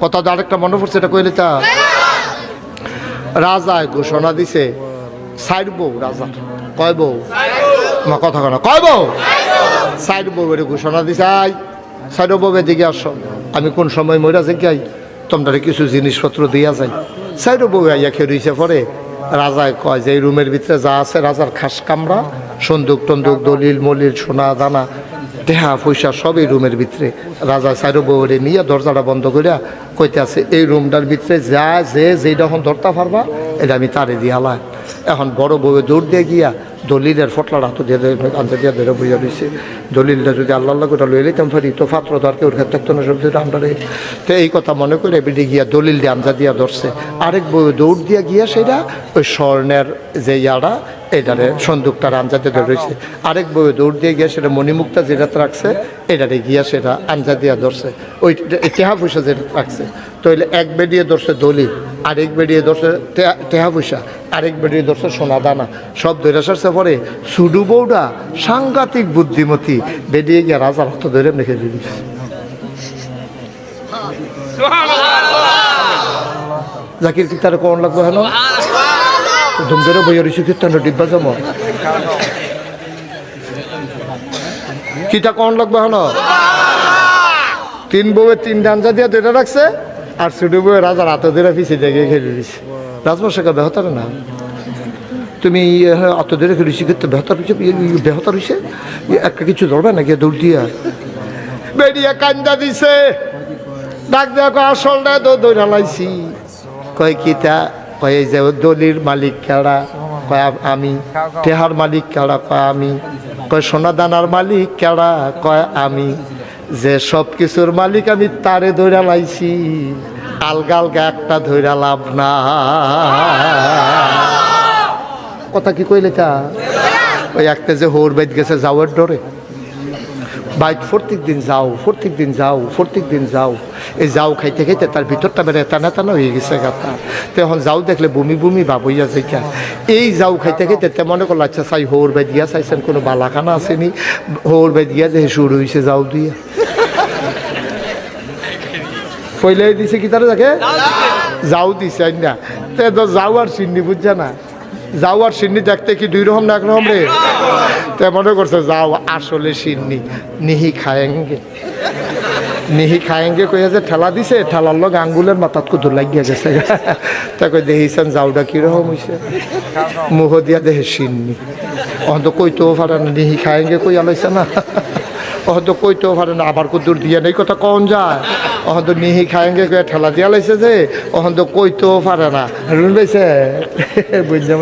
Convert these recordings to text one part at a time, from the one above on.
কথা তো আরেকটা মনে পড়ছে, এটা কইলে তা রাজায় ঘোষণা দিছে সাইড বউ রাজার কয় বউ মা কথা কয় না কয় বউ সাইড বউ এর ঘোষণা দিছে আই সাইড বউ এদিকে আসো আমি কোন সময় মইরা যাই তোমরা কিছু জিনিসপত্র দিয়া যাই সাইড বউ আইয়া খেয়ে পরে রাজায় কয় যে এই রুমের ভিতরে যা আছে রাজার খাস কামরা সন্দুক টন্দুক দলিল মলিল সোনা দানা টেহা পয়সা সব এই রুমের ভিতরে রাজা সাইড বউরে নিয়ে দরজাটা বন্ধ করিয়া কইতে আছে এই রুমটার ভিতরে যা যেটা এখন ধরতে পারবা এটা আমি তারে দিয়ালাম। এখন বড় বউয়ে দৌড় দিয়ে গিয়া দলিলের ফটলার হাতে দিয়ে আনতে দিয়ে ধরে বইয়া দিছে দলিলটা যদি আল্লাহ করে লইয়ে লিতাম পারি তো পাত্র ধর কেউ থাকতো না সব আমরা তো এই কথা মনে করে বেডে গিয়া দলিল দিয়ে আমজা দিয়া ধরছে আরেক বউয়ে দৌড় দিয়া গিয়া সেটা ওই স্বর্ণের যে ইয়ারা এটারে সন্দুকটার আঞ্জাতে ধরেছে আরেক বউয়ে দৌড় দিয়ে গিয়া সেটা মণিমুক্তা যেটা রাখছে এটারে গিয়া সেটা আঞ্জা দিয়া ধরছে ওই টেহা পয়সা যেটা রাখছে তো এক বেডিয়ে ধরছে দলিল আরেক বেডিয়ে ধরছে টেহা পয়সা আরেক বেডিয়ে ধরছে সোনা দানা সব ধরে সারছে পরে সুডু বউটা সাংঘাতিক বুদ্ধিমতী বেডিয়ে গিয়া রাজার হাত ধরে রেখে দিবি জাকির কি তার কোন লাগবে হেন ধুম ধরে বইয়ের কীর্তন ডিব্বা জমা কিটা কোন লাগবে হেন তিন বউয়ে তিন ডাঞ্জা দিয়ে ধরে রাখছে আর সুডু বউয়ে রাজার হাতে ধরে পিছিয়ে দেখে খেলে দিছে রাজমশাইকে বেহতার না তুমি অত ধরে খেলেছি কিন্তু বেহতার হয়েছে একটা কিছু ধরবে না গিয়ে দৌড় দিয়া বেরিয়ে কান্দা দিছে ডাক দেওয়া কয় আসলটা তো দৌড়া লাইছি কয় কিতা কয় এই যে দলির মালিক কেড়া কয় আমি টেহার মালিক কেড়া কয় আমি কয় সোনা দানার মালিক কেড়া কয় আমি যে সব কিছুর মালিক আমি তারে দৌড়া লাইছি আলগা আলগা একটা ধৈরা লাভ না কথা কি কইলে তা ওই একটা যে হোর বাইত গেছে যাওয়ার ডরে বাইত প্রত্যেক দিন যাও এই যাও খাইতে খাইতে তার ভিতরটা বেড়ে টানা টানা হয়ে গেছে গাতা তো এখন যাও দেখলে বমি বমি ভাব হইয়া যাইকা এই যাও খাইতে খাইতে তে মনে করলো আচ্ছা চাই হোর বাইত গিয়া চাইছেন কোনো বালাখানা আসেনি হোর বাইত গিয়া যে শুরু হয়েছে যাও দিয়া পয়লাই দিছে কি তারা দেখে যাও দিছে না তো যাও আর সিন্নি বুঝছে না যাও আর সিন্নি দেখতে কি দুই রকম না একরকম রে তে মনে করছে যাও আসলে সিন্নি নিহি খায়েঙ্গে কইয়া যে ঠেলা দিছে ঠেলার লোক আঙ্গুলের মাথাত কুদুর লাগিয়া গেছে তা কই দেখিছেন যাওটা কিরকম হয়েছে মুহ দিয়া দেহে সিন্নি অন্ত কইতেও পারে না নিহি খায়েঙ্গে কইয়া লইছে না অহন্ত কইতেও পারে না আবার কুদুর দিয়ে নেই কথা কন যায় অহন্ত নিহি খায়েঙ্গে কইয়া ঠেলা দিয়া লাইছে যে অহন্ত কইতেও পারে না রুন লাইছে বুঝলাম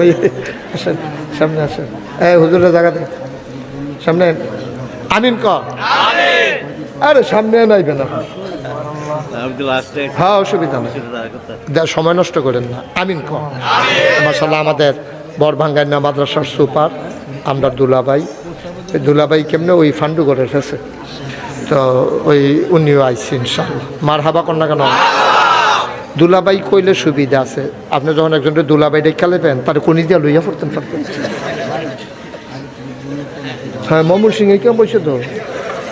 আসেন সামনে আসেন এই হুজুরের জায়গাতে সামনে আমিন ক আরে সামনে নাইবে না হ্যাঁ অসুবিধা নেই সময় নষ্ট করেন না আমিন ক মাশাআল্লাহ আমাদের বড়ভাঙ্গাইনা মাদ্রাসার সুপার আমরা দুলাভাই কেমনে ওই ফান্ডু করে ফেছে তো ওই উনিও আইসি ইনশাআল্লাহ মার হাবা কর না কেন দুলাভাই কইলে সুবিধা আছে আপনি যখন একজনকে দুলাভাই ডেকে লেবেন তার কোনি দিয়া লইয়া পড়তেন পারতেন হ্যাঁ মমুর সিংহে কেমন বলছে তো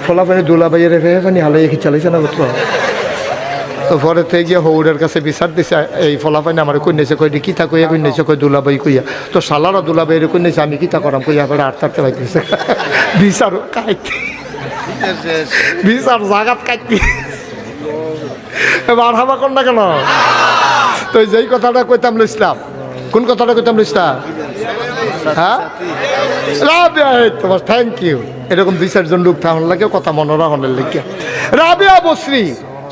ফলাফানি দুলাভাইয়ের রেফানি হালাই কি চালাইছে না বুঝলো তো পরে থেকে গিয়ে হৌরের কাছে বিচার দিছে এই ফলাফানি আমার কই নিয়েছে কই কিতা কইয়া কই নিয়েছে কই দুলাভাই কইয়া তো সালারা দুলাভাইয়ের কই নিয়েছে আমি কিতা করাম কইয়া পরে আটটাতে পাইতেছে বিচার কাইতে বিচার জাগাত কাইতে এবার হাবা কর না কেন তো যেই কথাটা কইতাম লইছিলাম কোন কথাটা কইতাম লইছিলাম হ্যাঁ রাবিয়া তোমার থ্যাংক ইউ এরকম দুই চারজন লোক থাকার লাগে কথা মনোরা হনের লেগে রাবিয়া বসরি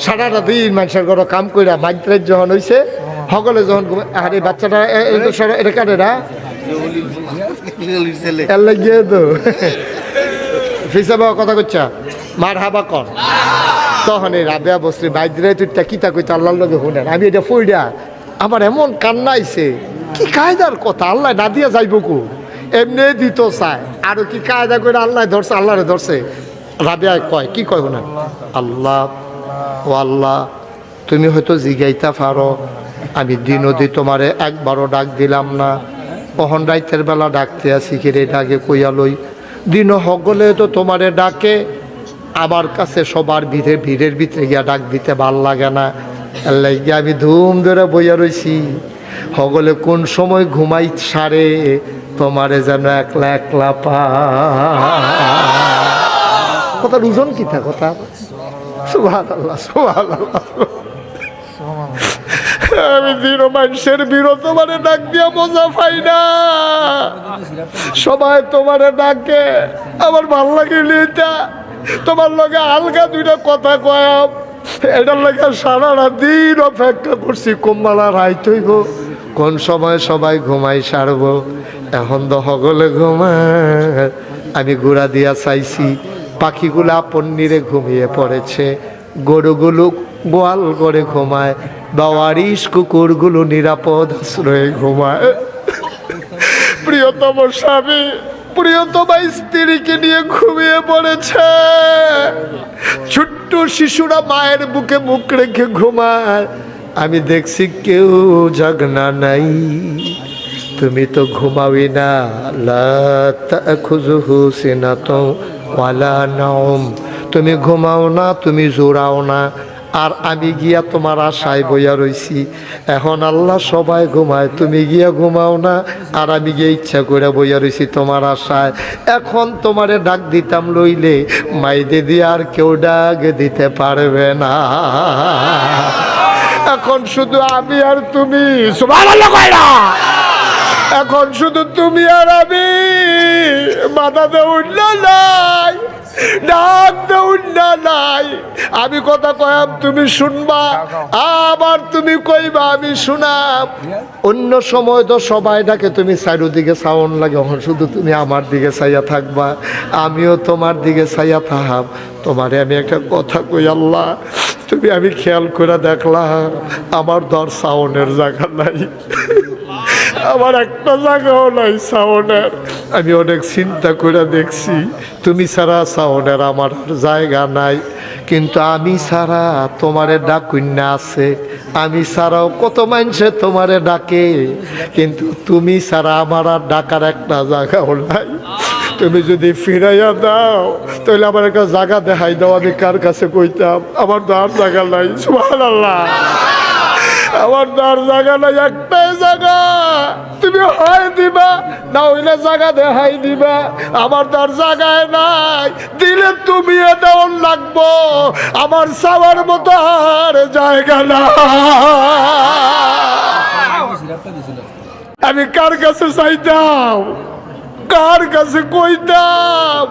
সারাটা দিন মানুষের ঘরে কাম কইরা মাইত্রের যখন হয়েছে সকলে যখন আরে বাচ্চাটা এটা কাটেরা এর লাগিয়ে তো ফিসা কথা করছা মার হাবা কর তখন এই রাবিয়া বসরি মাইত্রে তুই কিতা কইতা আল্লাহর লগে শুনেন আমি এটা ফইডা আমার এমন কান্না আইছে কি কায়দার কথা আল্লাহ না দিয়া যাইব কু এমনি দিত চায় আরো কি কায়দা করে আল্লাহ ধরছে আল্লাহরে ধরছে রাবিয়া কয় কি কয় না আল্লাহ ও আল্লাহ তুমি হয়তো জিগাইতা পারো আমি দিনদি তোমারে একবারও ডাক দিলাম না কখন রাইতের বেলা ডাকতে আসি কিরে ডাকে কইয়া লই দিন সকলে তো তোমারে ডাকে আমার কাছে সবার ভিড়ের ভিতরে গিয়া ডাক দিতে ভাল লাগে না আল্লাহ গিয়ে আমি ধুম ধরে বইয়া রইছি, হগলে কোন সময় ঘুমাই সারে তোমারে যেন একলা একলা পা। কথা রুজন কি থা কথা, সুবহানাল্লাহ সুবহানাল্লাহ। আমি দৃঢ় মানুষের বিরত তোমারে ডাক দিয়া মজা পাই না, সবাই তোমারে ডাকে, আমার ভাল লাগে এটা তোমার লগে আলগা দুইটা কথা কয়াম, এটার লাগে সারা দিন অপেক্ষা করছি কোম্বালা রাইত হইব, কোন সময় সবাই ঘুমাই সারবো। এখন তো হগলে ঘুমায়, আমি গুড়া দিয়া চাইছি, পাখিগুলো আপন নিরে ঘুমিয়ে পড়েছে, গরুগুলো গোয়াল করে ঘুমায়, বাওয়ারিশ কুকুরগুলো নিরাপদ আশ্রয়ে ঘুমায়। প্রিয়তম স্বামী প্রিয়তমা স্ত্রীকে নিয়ে ঘুমিয়ে পড়েছে, ছোট্ট শিশুরা মায়ের বুকে মুখ রেখে ঘুমায়, আমি দেখছি কেউ জাগনা নাই। তুমি তো ঘুমাবি না, লা তাখুযুহু সিনাতুন ওয়ালা নাওম, তুমি ঘুমাও না, তুমি জোরাও না, আর আমি গিয়া তোমার আশায় বইয়া রইছি। এখন আল্লাহ সবাই ঘুমায়, তুমি গিয়া ঘুমাও না, আর আমি গিয়ে ইচ্ছা করে বইয়া রইছি তোমার আশায়। এখন তোমারে ডাক দিতাম লইলে মাইদে দিয়ে আর কেউ ডাক দিতে পারবে না, এখন শুধু আমি আর তুমি। সুবহানাল্লাহ কইরা, এখন শুধু তুমি আর আমি, বাধা দেউন না নাই, ডাক দেউন না নাই, আমি কথা কয়াম তুমি শুনবা, আবার তুমি কইবা আমি শুনাম। অন্য সময় তো সবাই ডাকে, তুমি চারিদিকে সাউন্ড লাগে, এখন শুধু তুমি আমার দিকে চাইয়া থাকবা, আমিও তোমার দিকে চাইয়া থাকব। তোমারে আমি একটা কথা কই আল্লাহ, তুমি আমি খেয়াল করে দেখলাম আমার দর সাউন্ডের জায়গা নাই, আমার একটা জায়গাও নাই সাউন্ডের। আমি অনেক চিন্তা করে দেখছি, তুমি ছাড়া সাউন্ডের আমার জায়গা নাই, কিন্তু আমি ছাড়া তোমারে ডাকুন্যা আছে, আমি ছাড়াও কত মানুষে তোমারে ডাকে, কিন্তু তুমি ছাড়া আমার আর ডাকার একটা জায়গাও নাই। তুমি যদি ফিরাইয়া দাও তাহলে আমার একটা জায়গা দেখাই দাও, আমি কার কাছে কইতাম, আমার তো আর জায়গা নাই। সুবহানাল্লাহ, আমার তার জায়গা নাই, একটাই জায়গা, তুমি হয় দিবা না হইলে জায়গা দেখাই দিবা, আমার তার জায়গায় নাই, দিলে তুমি দেওয়ার লাগবো, আমার চাওয়ার মতো আর জায়গা না। আমি কার কাছে চাইতাম, কার কাছে কইতাম?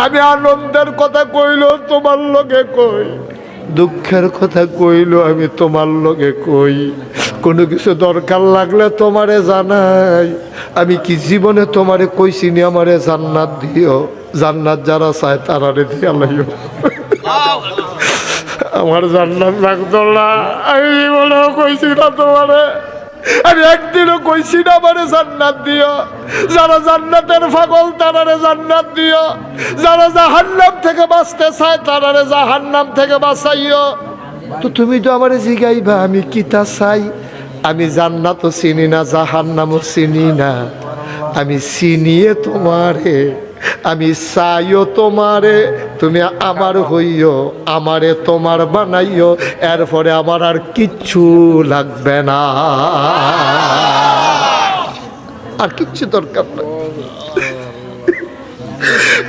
আমি আনন্দের কথা কইলো তোমার লগে কই, দুঃখের কথা কইলো আমি তোমার লগে কই, কোনো কিছু দরকার লাগলে তোমারে জানাই। আমি কি জীবনে তোমারে কইছি নি আমারে জান্নাত দিও, জান্নাত যারা চায় তারারে দিয়া লাইও। আমার জান্নাত লাগতো না, আমি জীবনেও কইছি না তোমারে, আমি একদিনও কইছি না আমারে জান্নাত দিও। যারা জান্নাতের পাগল তারারে জান্নাত দিও, যারা জাহান্নাম থেকে বাঁচতে চায় তারারে জাহান্নাম থেকে বাঁচাইও। তো তুমি তো আমারে জিগাইবা আমি কিতা চাই, আমি জান্নাতও চিনি না, জাহান্নামও চিনি না, আমি চিনিয়ে তোমারে, আমি চাইও তোমারে, তুমি আমার হইও, আমারে তোমার বানাইও, এরপরে আমার আর কিচ্ছু লাগবে না, আর কিচ্ছু দরকার না,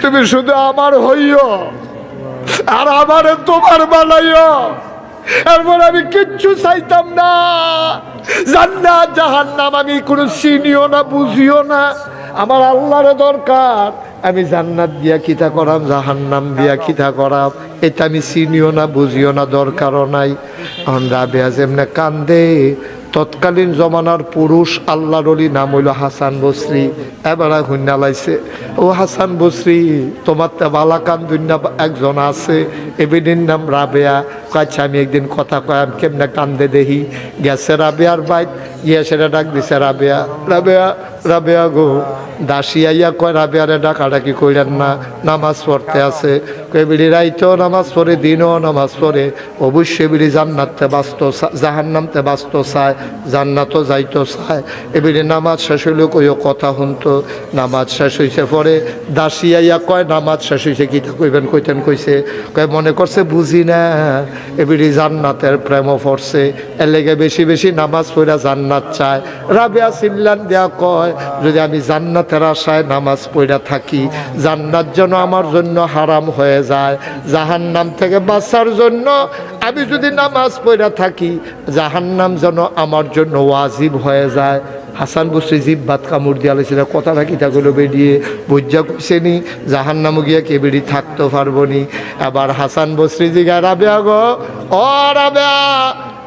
তুমি শুধু আমার হইও আর আমারে তোমার বানাইও, এরপর আমি কিচ্ছু চাইতাম না। জান্নাত জাহান্নাম আমি কোনো চিনিও না, বুঝিও না, আমার আল্লাহরে দরকার, আমি জান্নাত দিয়া কিতা করাম, জাহান্নাম দিয়া কিতা করাম, এটা আমি চিনিও না, বুঝিও না, দরকারও নাই। রাবেয়া যেমনে কান্দে, তৎকালীন জমানার পুরুষ আল্লাহর ওলি নাম হইল হাসান বসরি, এবারে হুন্না লাইছে, ও হাসান বসরি তোমার তো বালাকান দুনিয়া একজন আছে, এবিডির নাম রাবেয়া, কাছে আমি একদিন কথা কয়াম কেমনে কান্দে দেখি, গেছে রাবেয়ার বাইক গিয়ে সেটা ডাক দিছে, রাবেয়া রাবেয়া রাবেয়া গো দাসী আইয়া কয় রাবেয়ারে ডাকাডাকি কইলেন না, নামাজ পড়তে আছে। কয় বিড়ি রাইতেও নামাজ পড়ে, দিনও নামাজ পড়ে, অবশ্যই বিড়ি জান্নাতে বাঁচত, জাহান্নামতে বাঁচত চায়, জান্নাতও যাইতো চায়। এবিড়ি নামাজ শেষ হইলেও কইও কথা শুনতো। নামাজ শেষ হইছে পরে দাসী আইয়া কয় নামাজ শেষ হইছে, কিতা কইবেন কইতেন কইছে। কয় মনে করছে বুঝি না, এবিড়ি জান্নাতের প্রেমও পড়ছে, এর লেগে বেশি বেশি নামাজ পড়া জান্নাত চায়। রাবেয়া চিল্লান দেয়া কয় যদি আমি জান্নাতের আশায় নামাজ পড়া থাকি, জান্নাত যেন আমার জন্য হারাম হয়ে যায়, জাহান্নাম থেকে বাঁচার জন্য আমি যদি নামাজ পড়া থাকি, জাহান্নাম যেন আমার জন্য ওয়াজিব হয়ে যায়। হাসান বসরি জিব্বাত কামড় দিয়া লাইছিল, কথা নাকি থাকলো বেরিয়ে বুঝা কইছে নি জাহান্নামে গিয়া কে বেরি থাকতে পারবো নি। এবার হাসান বসরি জিগা রাবেয়া গো, ও রাবেয়া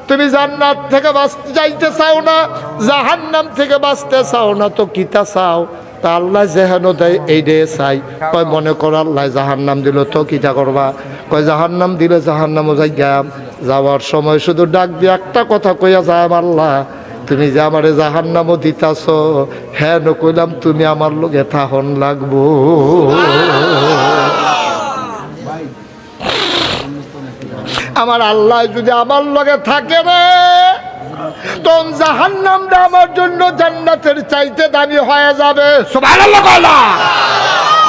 তুমি জান্নাত থেকে বাঁচতে যাইতে চাও না, জাহান্নাম থেকে বাঁচতে চাও না, তো কিতা চাও? তা আল্লাহ যেহেন দেয় এই ডে চাই। কয় মনে করো আল্লাহ জাহান্নাম দিল, তো কিতা করবা? কয় জাহান্নাম দিলে জাহান্নামও যাই গাম, যাওয়ার সময় শুধু ডাক দিয়ে একটা কথা কইয়া যায়, আল্লাহ তুমি যে আমারে জাহান্নামও দিতাছ, হ্যাঁ কইলাম তুমি আমার লগে থাহন লাগবো। আমার আল্লাহ যদি আমার লগে থাকে রে, তখন জাহান্নামটা আমার জন্য জান্নাতের চাইতে দামি হয়ে যাবে। সুবহানাল্লাহ কইলা।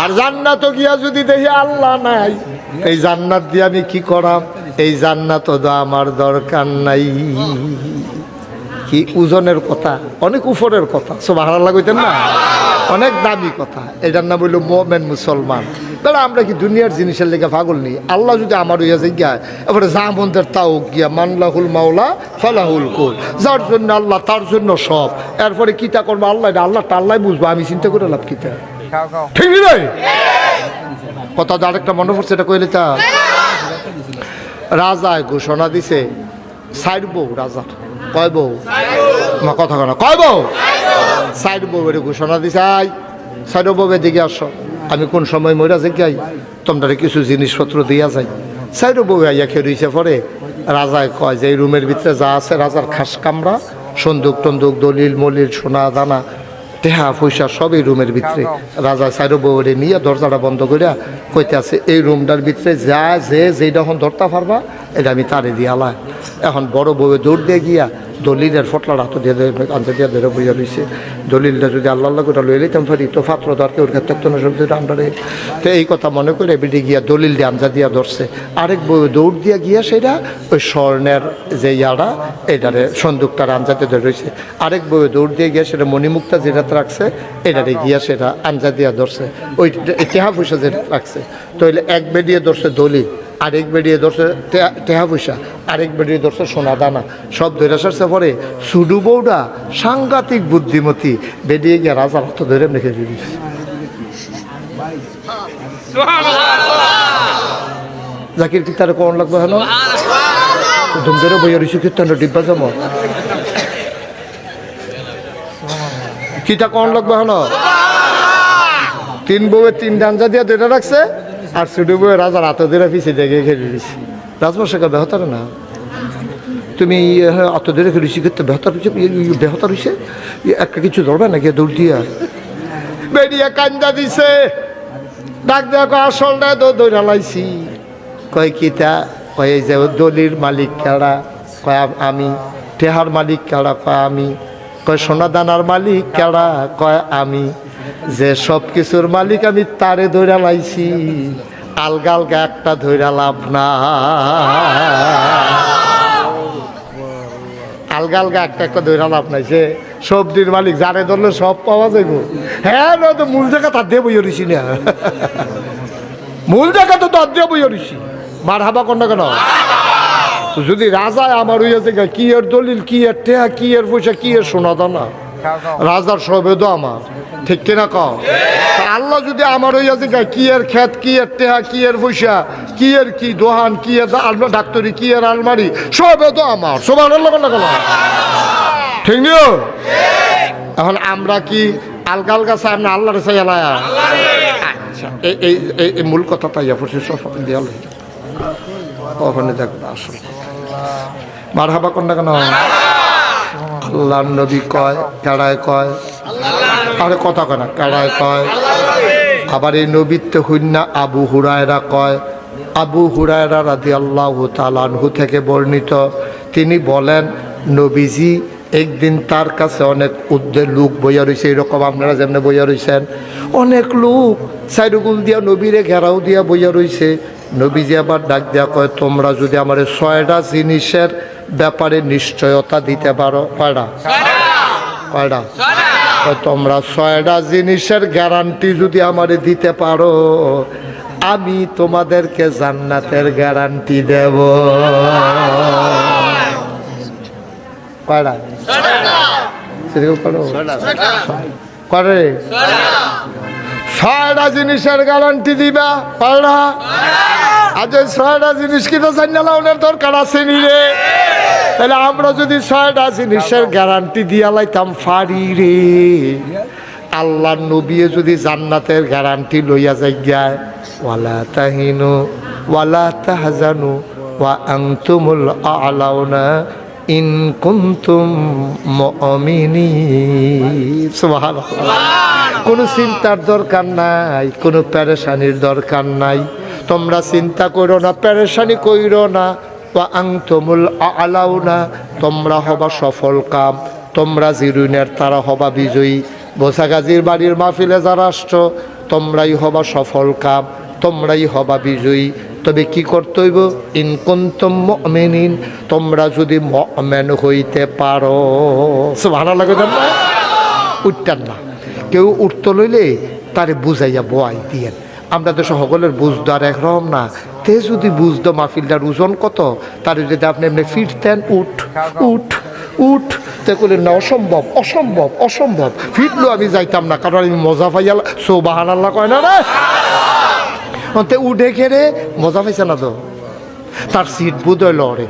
আর জান্নাত গিয়া যদি দেখি আল্লাহ নাই, এই জান্নাত দিয়ে আমি কি করাম? এই জান্নাত তো আমার দরকার নাই। কি ওজনের কথা, অনেক উপরের কথা। সুবহানাল্লাহ কইতেন না, অনেক দামি কথা। এটার নাম হইল মুমিন মুসলমান। তাহলে আমরা কি দুনিয়ার জিনিসের লেগে পাগল নেই? আল্লাহ যদি আমার হইয়া যাই গিয়া, এবারে যা মন্দের তাও গিয়া মানলাহুল মাওলা ফালাহুল কুল, যার জন্য আল্লাহ তার জন্য সব। এরপরে কিতা করবো আল্লাহ, আল্লাহটা আল্লাহ বুঝবো, আমি চিন্তা করে লাভ কিতা? ঠিক নয় কথা। আরেকটা মনে পড়ছে, এটা কইলে তা রাজায় ঘোষণা দিছে, সাইড বউ রাজার, কয় বউ? মা কথা কয় না, কয় বউ? সাইড বউ এর ঘোষণা দিছে, আই সাইড বউয়ের দিকে আসো, আমি কোন সময় মরা যে গাই তোমরা কিছু জিনিসপত্র দিয়া যাই। সাইড বউ আইয়া খেয়ে পরে রাজায় কয় যে এই রুমের ভিতরে যা আছে রাজার খাস কামরা, সন্দুক টন্দুক, দলিল মলিল, সোনা দানা, টেহা পয়সা সব এই রুমের ভিতরে। রাজা সাইড বউরে নিয়ে দরজাটা বন্ধ করিয়া কইতে আছে, এই রুমটার ভিতরে যা যেটা এখন ধরতে পারবা এটা আমি তারে দিয়ালা। এখন বড় বউয়ে দৌড় দিয়ে গিয়া দলিলের ফটলার হাতে দিয়ে আনতে দিয়ে ধরে বইয়া রয়েছে। দলিলটা যদি আল্লাহ আল্লাহ করে লই লইতাম পারি, তো পাত্র দরকে ওর ক্ষেত্রে না সব আন্ডারে। তো এই কথা মনে করে বেটে গিয়া দলিল দিয়ে আমজা দিয়া ধরছে। আরেক বউ দৌড় দিয়া গিয়া সেটা ওই স্বর্ণের যে ইয়ারা এটারে সন্দুকটার আনজাতে ধরে রয়েছে। আরেক বউ দৌড় দিয়ে গিয়া সেটা মণিমুক্তা যেটা রাখছে এটারে গিয়া সেটা আনজা দিয়া ধরছে, ওই টেহা পয়সা যেটা রাখছে। তো এক বেরিয়ে ধরছে দলিল, আরেক বেরিয়ে ধরছে টেহা পয়সা, আরেক বেরিয়ে ধরছে সোনা দানা, সব ধরে সারছে। পরে সুডু বউটা সাংঘাতিক বুদ্ধিমতী, বেরিয়ে গিয়ে রাজার হাত ধরে রেখে দিয়েছে। জাকির কি তার কোন লাগবে হলো ধুম ধরে বইয়া রয়েছে কীর্তন ডিব্বা জম কিটা কোন লাগবে হলো। তিন বউয়ের তিন ডাঞ্জা দিয়ে ধরে রাখছে, আর ছোট বউ রাজার হাতে ধরে পিছিয়ে দেখে খেলে দিয়েছি। রাজমশাইকে বেহতার না, তুমি অত ধরে খেলেছি করতে বেহতার হয়েছে, বেহতার হয়েছে একটা কিছু ধরবে নাকি দৌড় দিয়া বেরিয়ে কান্দা দিছে। ডাক দেখো আসলটা তো দৌড়া লাইছি। কয় কিতা? কয় যে দলির মালিক কেড়া? কয় আমি। টেহার মালিক কেড়া? কয় আমি। কয় সোনা দানার মালিক কেড়া? কয় আমি। যে সব কিছুর মালিক আমি তারে ধইরা লাইছি, আলগা আলগা একটা ধইরা লাভ না। আলগা আলগা একটা একটা ধইরা লাভ নাই। সে সবজির মালিক, যারে ধরলে সব পাওয়া যাইব। হ্যাঁ তো মূল জায়গা তার দিয়ে বইয়া রইছি না, মূল জায়গা তো তার দিয়ে বইয়া রইছি। মার হাবা কর না কেন? যদি রাজায় আমার হইয়াছে কি এর দলিল, কি এর টেহা, কি এর পয়সা, কি এর সোনা দানা, রাজার সবেদ আমার, ঠিক কিনা কও? আল্লাহ যদি আমার হইয়াছে কি এর খেত, কি এর টেহা, কি এর পয়সা, কি এর কি দোহান, কি এর ডাক্তারি, কি এর আলমারি, সবেদ আমার। সুবহানাল্লাহ না কেন? ঠিক নিও। এখন আমরা কি আলগা আলগা চাই না আল্লাহরে চাই? আচ্ছা, এই মূল কথা তাই পড়ছে সব দেয়াল ওখানে দেখো আসল মার হাবা কর না কেন? আল্লাহর নবী কয়, কারায় কয়, আরে কথা কয় না, কারায় কয়। আবার এই নবীত্ব হুন্না আবু হুরায়রা কয়। আবু হুরায়রা রাদিয়াল্লাহু তাআলা আনহু থেকে বর্ণিত, তিনি বলেন নবীজি একদিন তার কাছে অনেক লোক বইয়া রয়েছে, এরকম আপনারা যেমনি বইয়া রয়েছেন, অনেক লোক সাইডগুল দিয়া নবীরে ঘেরাও দিয়া বইয়া রয়েছে। নবীজি আবার ডাক দেয়া কয়, তোমরা যদি আমার 6টা জিনিসের ব্যাপারে নিশ্চয়তা দিতে পারো। কয়টা? কয়টা? তোমরা 6টা জিনিসের গ্যারান্টি যদি আমারে দিতে পারো, আমি তোমাদেরকে জান্নাতের গ্যারান্টি দেব। কয়টা? করে 6টা জিনিসের গ্যারান্টি দিবা। কয়টা? আজ 6টা জিনিস কিন্তু জানালাউনের দরকার আছে নি রে। তাহলে আমরা যদি 6টা জিনিসের গ্যারান্টি দিয়া লাইতাম ফারি রে, আল্লাহ নবী যদি জান্নাতের গ্যারান্টি লইয়া যাই, ওয়ালা তাহিনু ওয়ালা তাহজানু ওয়া আনতুমুল আ'লাউনা ইন কুনতুম মুমিনিন। সুবহানাল্লাহ। কোনো চিন্তার দরকার নাই, কোনো পেরেশানির দরকার নাই। তোমরা চিন্তা করো না, পেরেশানি কইরো না। ওয়া আনতুমুল আ'লাউনা, তোমরা হবা সফল কাম, তোমরা জিরুনের তারা হবা বিজয়ী। বোসা গাজীর বাড়ির মাহফিলে যারা আসছো, তোমরাই হবা সফল কাম, তোমরাই হবা বিজয়ী। তবে কি করতে হইব? ইন কুনতুম মুমিনিন, তোমরা যদি মুমিন হইতে পারো। সুবহানাল্লাহ। না উঠতেন না, কেউ উঠতে লইলে তারে বুঝাইয়া বয়াই দিয়েন। আমরা তো সকলের বুঝদার একরকম না। তে যদি বুঝতো মাহফিলটার ওজন কত, তারে যদি আপনি এমনি ফিরতেন, উঠ উঠ উঠ, তে করলেন না অসম্ভব অসম্ভব অসম্ভব, ফিরলো আমি যাইতাম না, কারণ আমি মজা পাইয়াল। সুবহানাল্লাহ কয় না রে? তে উঠে খেরে মজা পাইছে না তো, তার সিট বুধ হইল রে।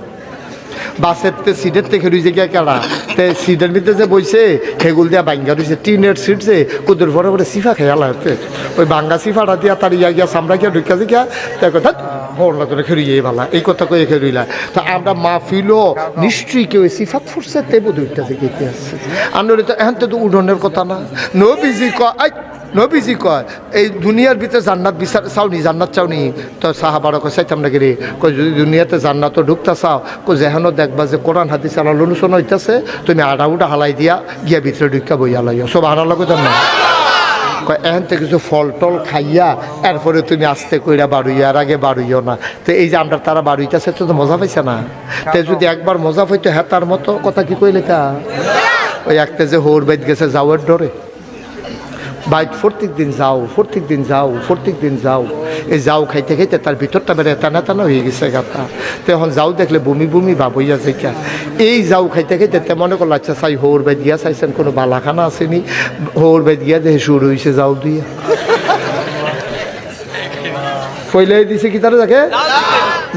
বাসের সিটের থেকে রুইছে গিয়া কেলা, তে সিটের ভিতরে যে বইছে সেগুল দিয়া বাঙ্গা রয়েছে, টিনের সিট যে কুদুর ভরে ভরে সিফা খেয়াল হচ্ছে, ওই বাঙ্গা সিফাটা দিয়া তার ইয়া গিয়া সামরা গিয়া ঢুকা গিয়া তাই কথা হরলা করে খেরিয়ে ভালা, এই কথা কয়ে খেরিলা। তা আমরা মাহফিলও নিশ্চয়ই কেউ সিফাত ফুটছে তে বোধ উঠতে থেকে আসছে। আনলে তো এখন তো উঠোনের কথা না। নবীজি কয়, নবীজি কয় এই দুনিয়ার ভিতরে জান্নাত বিচার চাওনি, জান্নাত চাওনি? তো সাহাবারা কয় চাইতাম নাকি রে? কয় যদি দুনিয়াতে জান্নাতও ঢুকতে চাও, কয় যেহেনো দেখবা যে কোরআন হাদিস আলাল অনুসরণ হইতেছে, তুমি আড়া উডা হালাই দিয়া গিয়া ভিতরে ঢুকা বইয়া লাইয়া। সব আড়ালা কইতাম না। কয় এখান থেকে কিছু ফল টল খাইয়া এরপরে তুমি আস্তে কইরা বাড়ুইয়া, আর আগে বাড়ুইও না। তো এই যে আমরা তারা বাড়ুইতেছে তো মজা পাইছে না। তো যদি একবার মজা পাইতো হ্যাঁ তার মতো কথা কি কইলে তা ওই একটা যে হোর বাইত গেছে যাওয়ার ডরে, বাইক প্রত্যেক দিন যাও, প্রত্যেক দিন যাও, প্রত্যেক দিন যাও, এই যাও খাইতে খাইতে তার ভিতরটা বেড়ে টানা টানা হয়ে গেছে গাতা। তো এখন যাও দেখলে বমি বমি ভাব হইয়া যায়। এই যাও খাইতে খাইতে তে মনে করলো আচ্ছা চাই হোর বাইত গিয়া চাইছেন কোনো বালাখানা আসেনি, হোর বাইত গিয়া দেখে শুরু হয়েছে যাও দিয়া ফইলাই দিছে কি তারা দেখে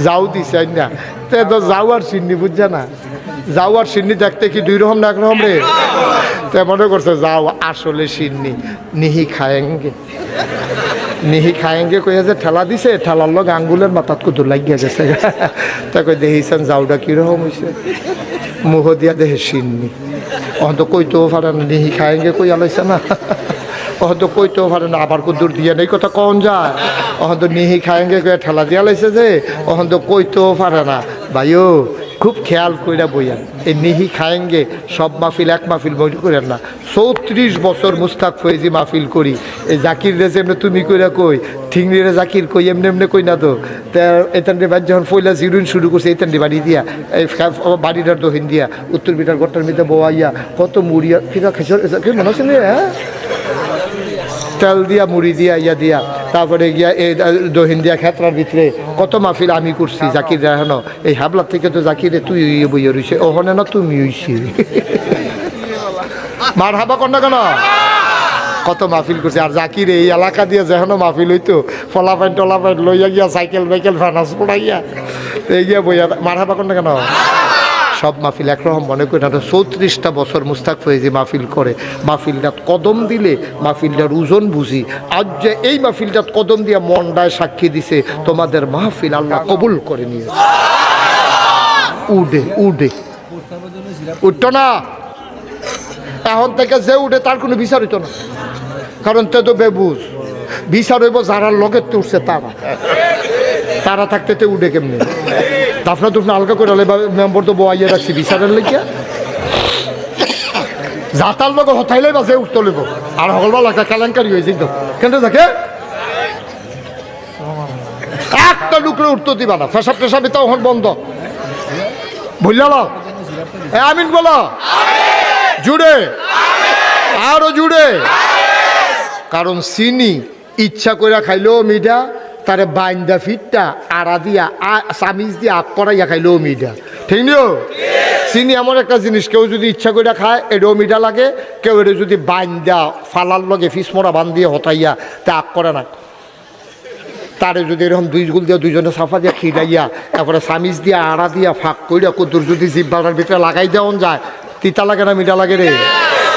যাও দিছে না। তো যাও আর সিন্নি বুঝছে না, যাও আর সিন্নি দেখতে কি দুই রকম না একরকম রে? তো মনে করছে যাও আসলে সিন্নি, নিহি খায়েঙ্গে, নিহি খায়েঙ্গে কইয়া যে ঠেলা দিছে, ঠেলার লোক আঙ্গুলের মাথাত কুদুর লাগিয়া গেছে। তা কই দেখিছেন যাওটা কিরকম হয়েছে, মুহ দিয়া দেহে সিন্নি। অহন তো কইতেও পারে না, নিহি খায়েঙ্গে কইয়া লাইছে না, অহন তো কইতেও পারে না, আবার কুদুর দিয়ে নেই কথা কন যায়। অহন তো নিহি খায়েঙ্গে কইয়া ঠেলা দিয়া লাইছে যে, অহন তো কইতেও পারে না। ভাইও খুব খেয়াল কইরা বইয়া, এই নিহি খায়েঙ্গে সব মাহফিল এক মাহফিল বই করেন না। 34 বছর মুস্তাক ফয়েজি মাহফিল করি, এই জাকির রে যেমনি তুমি কইরা কই, ঠিংরি রে জাকির কই এমনি এমনি কই না তো। এতানটি বাড়ি যখন পয়লা জিরুন শুরু করছে, এতানটি বাড়ি দিয়া এই বাড়িটার দহিন দিয়া উত্তর বিটার গট্টার মধ্যে বোয়াইয়া কত মুড়িয়া ফিরা খেয়ে মনে হচ্ছে না, হ্যাঁ তেল দিয়া মুড়ি দিয়া ইয়া দিয়া, তারপরে গিয়া এই দহিন দিয়া খেতরার ভিতরে কত মাহফিল আমি করছি। জাকির রাহানো এই হাবলার থেকে তো জাকিরে তুই বইয়া রইছে, ওখানে না তুমি হইছি মার হাবা কর না কেন, কত মাহফিল করছে। আর জাকির এই এলাকা দিয়ে যেখানে মাহফিল হইতো ফলাফাইন টলাফাইন লইয়া গিয়া সাইকেল বাইকেল ফানাস পড়াইয়া এই গিয়া বইয়া মার হাবা কর না কেন। সব মাহফিল একরকম মনে করি না। 34টা বছর মুস্তাক ফয়েজি মাহফিল করে, মাহফিলটাত কদম দিলে মাহফিলটার ওজন বুঝি। আজ যে এই মাহফিলটাত কদম দিয়া মনটায় সাক্ষী দিছে তোমাদের মাহফিল আল্লাহ কবুল করে নিয়েছে। উডে উডে উঠতো না। এখন থেকে যে উঠে তার কোনো বিচার হইতো না, কারণ তে তো বেবুজ। বিচার হইব যারা লগের তো উঠছে তারা থাকতে তে উঠে কেমনি। দাফনা দুফনা হালকা করে হলে মেম্বর তো বইয়ে রাখছি বিচারের লেগে, যাতার লোক হতাইলে বা যে উঠতে লইব। আর হলবা একটা কেলেঙ্কারি হয়েছে তো কেন থাকে একটা লুকরে উঠতে দিবা না। ফেসাব টেসাব তো এখন বন্ধ, বুঝল? আমিন বলো জুড়ে, আরো জুড়ে। কারণ চিনি ইচ্ছা করে খাইলেও মিঠা, তারে বাইন্দা ফিটটা আড়া দিয়া চামিচ দিয়ে আগ করাইয়া খাইলেও মিঠা, ঠিক নিও? চিনি এমন একটা জিনিস, কেউ যদি ইচ্ছা করে খায় এটাও মিঠা লাগে, কেউ এটা যদি বাইন্দা ফালার লগে ফিসমরা বান দিয়ে হতাইয়া তা আগ করে না। তারে যদি এরকম দুই গুল দিয়ে দুইজনে সাফা দিয়ে খিলাইয়া তারপরে চামিচ দিয়ে আড়া দিয়া ফাঁক কইরা কদ্দুর যদি জিব্বাটার ভিতরে লাগাই দেওয়া যায়, তিতা লাগে না মিঠা লাগে রে?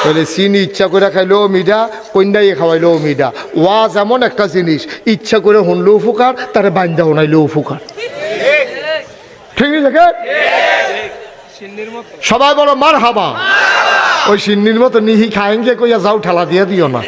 তাহলে চিনি ইচ্ছা করে খাইলেও মিঠা, কন্যাই খাওয়াইলেও মিঠা। ওয়াজ এমন একটা জিনিস, ইচ্ছা করে শুনলেও ফুকার, তারে বাইন্দা শোনাইলেও ফুকার, ঠিক আছে? সবাই বলো মার হাবা। ওই সিন্নির মতো নিহি খায়েঙ্গে কইয়া যাও ঠেলা দিয়ে দিও না।